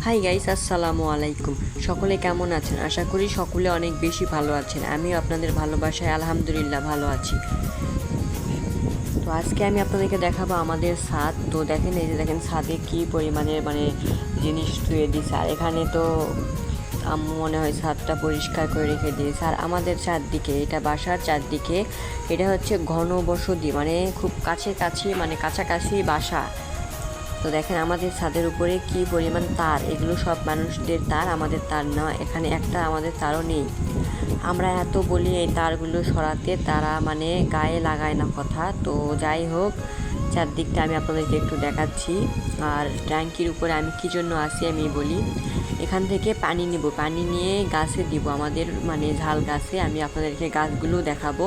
Hi guys, আসসালামু আলাইকুম। সকলে কেমন আছেন? আশা করি সকলে অনেক বেশি ভালো আছেন। আমিও আপনাদের ভালোবাসায় আলহামদুলিল্লাহ ভালো আছি। তো আজকে আমি আপনাদেরকে দেখাবো আমাদের ছাদ। তো দেখেন, এই যে দেখেন ছাদে কি পরিমাণে জিনিস ধুয়ে দিয়েছে। আর এখানে তো আম্মু মনে হয় ছাদটা পরিষ্কার করে রেখে দিয়েছে। আর আমাদের চারদিকে, এটা বাসার চারদিকে, এটা হচ্ছে ঘনবসতি, খুব কাছাকাছি কাছাকাছি বাসা। তো দেখেন আমাদের ছাদের উপরে কি পরিমাণ তার, এগুলো সব মানুষদের তার, আমাদের তার না। এখানে একটা আমাদের তারও নেই। আমরা এত বলি এই তারগুলো সরাতে, তারা গায়ে লাগায় না কথা। তো যাই হোক, চারদিকটা আমি আপনাদেরকে একটু দেখাচ্ছি। আর ট্যাঙ্কির উপরে আমি কী জন্য আসি আমি বলি। এখান থেকে পানি নিব, পানি নিয়ে গাছে দিব, আমাদের ঝাল গাছে। আমি আপনাদেরকে গাছগুলো দেখাবো।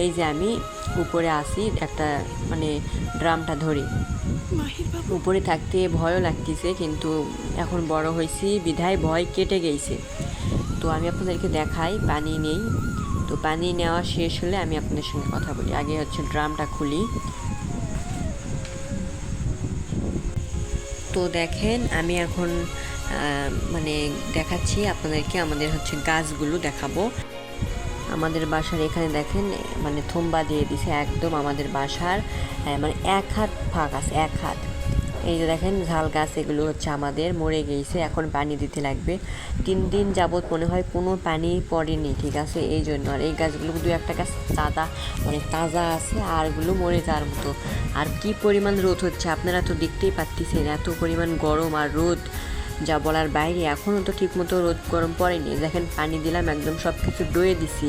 এই যে আমি উপরে আসি, একটা ড্রামটা ধরি। উপরে থাকতে ভয়ও লাগতেছে, কিন্তু এখন বড় হয়েছি বিধায় ভয় কেটে গেছে। তো আমি আপনাদেরকে দেখাই, পানি নেই। তো পানি নেওয়া শেষ হলে আমি আপনাদের সঙ্গে কথা বলি। আগে হচ্ছে ড্রামটা খুলি। তো দেখেন আমি এখন দেখাচ্ছি আপনাদেরকে, আমাদের হচ্ছে গাছগুলো দেখাবো। আমাদের বাসার এখানে দেখেন থম্বা দিয়ে দিছে একদম আমাদের বাসার, 1 হাত ফাঁক আছে, 1 হাত। এই যে দেখেন ঝাল গাছ, এগুলো হচ্ছে আমাদের মরে গিয়েছে, এখন পানি দিতে লাগবে। 3 দিন যাবৎ মনে হয় কোনো পানি পড়েনি, ঠিক আছে, এই জন্য। আর এই গাছগুলো 2-1টা গাছ তাজা আছে, আর এগুলো মরে যাওয়ার মতো। আর কি পরিমাণ রোদ হচ্ছে আপনারা তো দেখতেই পাচ্ছেন, এত পরিমাণ গরম আর রোদ, যা বলার বাইরে। এখনও তো ঠিকমতো রোদ গরম পড়েনি। দেখেন পানি দিলাম, একদম সব কিছু ডুয়ে দিছি,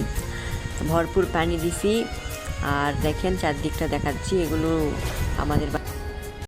ভরপুর পানি দিছি। আর দেখেন চারদিকটা দেখাচ্ছি, এগুলো আমাদের